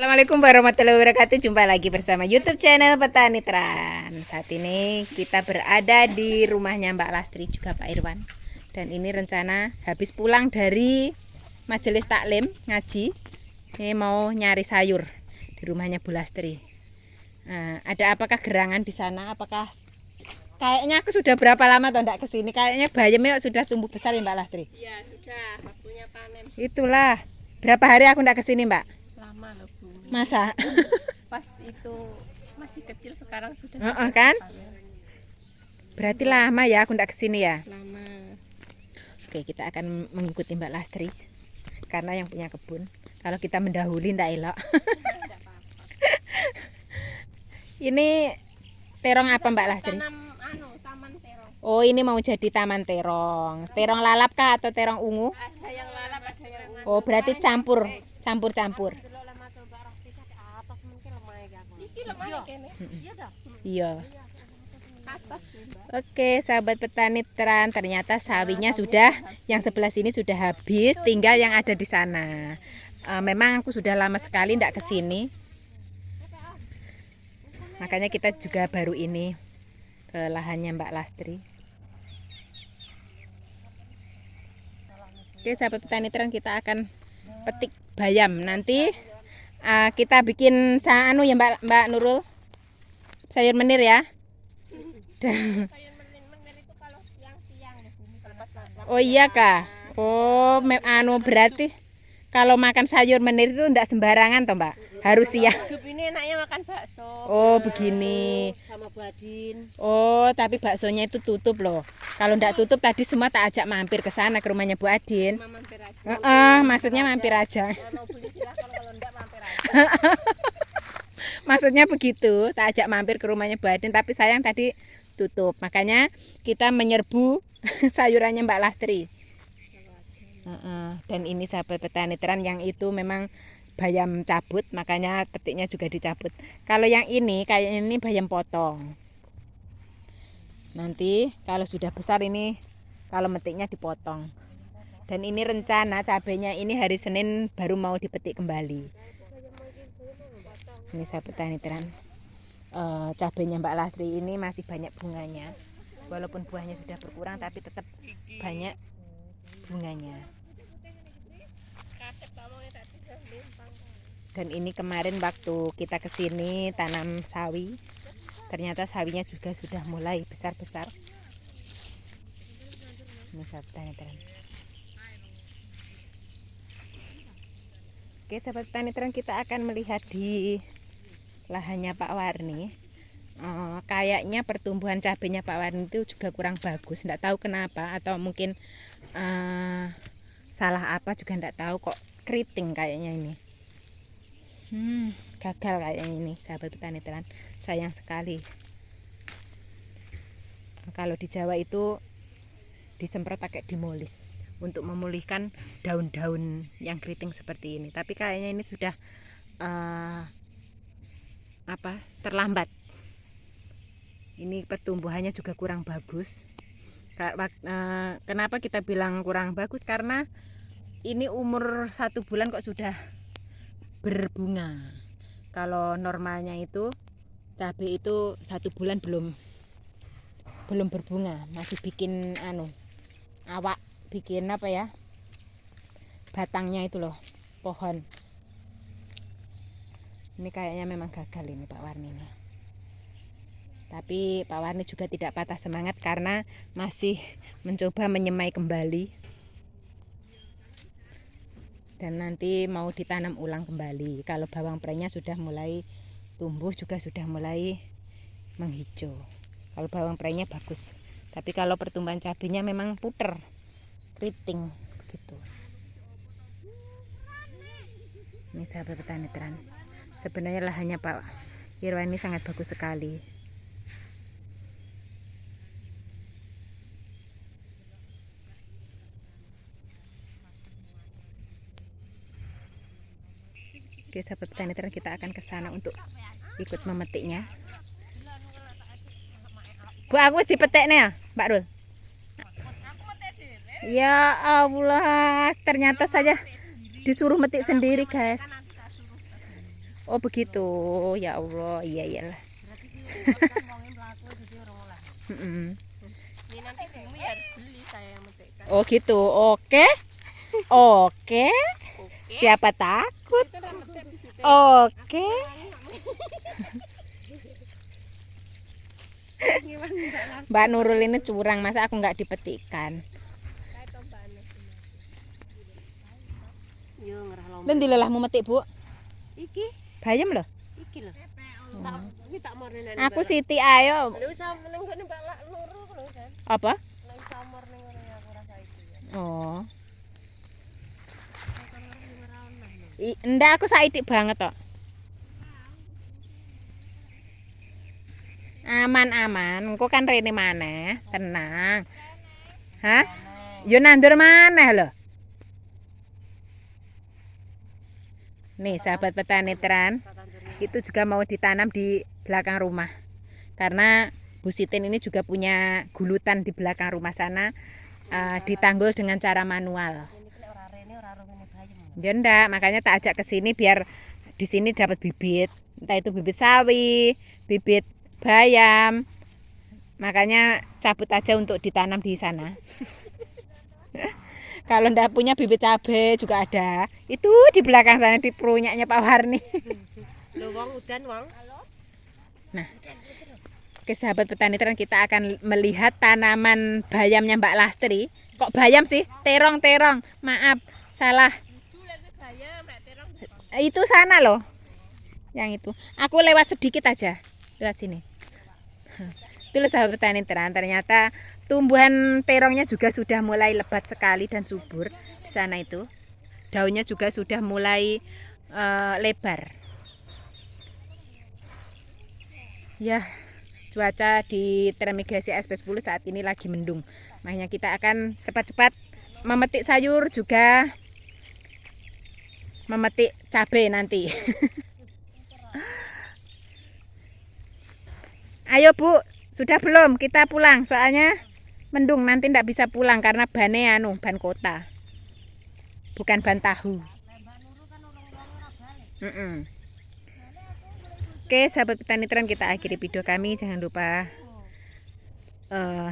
Assalamualaikum warahmatullahi wabarakatuh. Jumpa lagi bersama YouTube channel Petani Tran. Saat ini kita berada di rumahnya Mbak Lastri juga Pak Irwan. Dan ini rencana habis pulang dari majelis taklim ngaji, ini mau nyari sayur di rumahnya Bu Lastri. Nah, ada apakah gerangan di sana? Apakah kayaknya aku sudah berapa lama atau enggak kesini? Kayaknya bayamnya sudah tumbuh besar ya Mbak Lastri. Iya sudah waktunya panen. Itulah. Berapa hari aku enggak kesini Mbak? Lama loh Bu. Masa? Pas itu masih kecil, sekarang sudah Kan? panen. Berarti lama ya aku enggak kesini ya. Lama. Oke, kita akan mengikuti Mbak Lastri karena yang punya kebun. Kalau kita mendahului ndak elok. Ini terong apa Mbak Lastri? Tanam taman terong. Oh, ini mau jadi taman terong. Terong lalap kah atau terong ungu? Ada yang lalap, ada yang ungu. Oh, berarti campur. Iki lemahnya kene. Iya dah. Iya. Atas nih, Mbak. Oke, sahabat petani Tran, ternyata sawinya sudah yang sebelah sini sudah habis, tinggal yang ada di sana. Memang aku sudah lama sekali tidak ke sini. Makanya kita juga baru ini ke lahannya Mbak Lastri. Oke, sahabat petani Tran, kita akan petik bayam. Nanti kita bikin ya Mbak Nurul. Sayur menir ya. Sayur menir itu kalau siang-siang deh Bu, pas makan. Oh iya kah? Oh, berarti kalau makan sayur menir itu enggak sembarangan toh, Mbak? Harus siang. Hidup ini enaknya makan bakso. Oh, begini. Sama badin. Oh, tapi baksonya itu tutup loh. Kalau enggak tutup tadi semua tak ajak mampir ke sana ke rumahnya Bu Adin. Mama mampir aja. Maksudnya mampir aja. Kalau mau beli silahkan, kalau enggak mampir aja. Maksudnya begitu, tak ajak mampir ke rumahnya Bu Adin, tapi sayang tadi tutup. Makanya kita menyerbu sayurannya Mbak Lastri. Dan ini sahabat petani Tran, yang itu memang bayam cabut, makanya petiknya juga dicabut. Kalau yang ini kayaknya ini bayam potong. Nanti kalau sudah besar ini, kalau metiknya dipotong. Dan ini rencana cabenya ini hari Senin baru mau dipetik kembali. Ini sahabat petani Tran, cabenya Mbak Lastri ini masih banyak bunganya. Walaupun buahnya sudah berkurang, tapi tetap banyak bunganya. Dan ini kemarin waktu kita kesini tanam sawi, ternyata sawinya juga sudah mulai besar-besar. Ini sahabat petani Tran. Oke, sahabat petani Tran, kita akan melihat di lahannya Pak Warni. Kayaknya pertumbuhan cabenya Pak Warni itu juga kurang bagus. Tidak tahu kenapa, atau mungkin salah apa juga tidak tahu, kok keriting kayaknya ini. Gagal kayaknya ini sahabat petani Tran. Sayang sekali. Kalau di Jawa itu disemprot pakai dimolis untuk memulihkan daun-daun yang keriting seperti ini. Tapi kayaknya ini sudah terlambat. Ini pertumbuhannya juga kurang bagus. Kenapa kita bilang kurang bagus? Karena ini umur 1 bulan kok sudah berbunga. Kalau normalnya itu cabai itu 1 bulan belum berbunga, masih bikin awak, bikin batangnya itu loh, pohon. Ini kayaknya memang gagal ini Pak Warni ini. Tapi Pak Warni juga tidak patah semangat karena masih mencoba menyemai kembali. Dan nanti mau ditanam ulang kembali. Kalau bawang prainya sudah mulai tumbuh, juga sudah mulai menghijau. Kalau bawang prainya bagus. Tapi kalau pertumbuhan cabenya memang puter, keriting begitu. Ini sahabat petani Tran. Sebenarnya lahannya Pak Irwan ini sangat bagus sekali. Oke, sahabat petani Tran, kita akan ke sana untuk ikut memetiknya. Bu, aku wis dipetik nih ya, Mbak Rul. Ya Allah, ternyata saja disuruh metik sendiri, guys. Oh begitu, ya Allah, iya iyalah. Berarti ki kan wonge mlaku jadi orang olah. Mm-mm. Ini nanti bumi harus beli saya yang metikkan. Oh gitu, oke, oke. Oke. Siapa takut? Itu udah metik di situ. Oke. Mbak Nurul ini curang, masa aku nggak dipetikkan? Yo ngerah lomba. Lan dilelahmu metik, Bu. Iki, Bayem loh. iki lho. Tak iki tak marine. Aku Siti ayo. Lho sampe ning ngene Mbak Lak loro lho kan. Apa? Ning samar ning ngene aku rasa iki ya. Oh. Ndak aku saidik banget kok. Aman-aman, engko kan rene maneh, tenang. Hah? Yo nandur maneh lho. Nih, sahabat petani teran, itu juga mau ditanam di belakang rumah. Karena Bu Sitin ini juga punya gulutan di belakang rumah sana, ditanggul dengan cara manual. Ya ndak, makanya tak ajak ke sini biar di sini dapat bibit. Entah itu bibit sawi, bibit bayam. Makanya cabut aja untuk ditanam di sana. Kalau ndak punya bibit cabai juga ada. Itu di belakang sana di perunyaknya Pak Warni. Lho wong udan wong. Nah, oke sahabat petani terang, kita akan melihat tanaman bayamnya Mbak Lastri. Kok bayam sih? Terong. Maaf, salah. Itu sana loh. Yang itu. Aku lewat sedikit aja. Lewat sini. Itu loh sahabat petani terang. Ternyata tumbuhan terongnya juga sudah mulai lebat sekali dan subur di sana itu. Daunnya juga sudah mulai lebar. Ya, cuaca di Transmigrasi SP10 saat ini lagi mendung. Makanya kita akan cepat-cepat memetik sayur juga memetik cabai nanti. Ayo Bu, sudah belum? Kita pulang soalnya mendung, nanti ndak bisa pulang karena bannya ban kota. Bukan ban tahu. Oke sahabat petani teran, kita akhiri video kami. Jangan lupa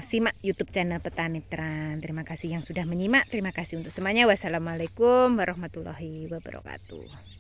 simak YouTube channel Petani Teran. Terima kasih yang sudah menyimak. Terima kasih untuk semuanya. Wassalamualaikum warahmatullahi wabarakatuh.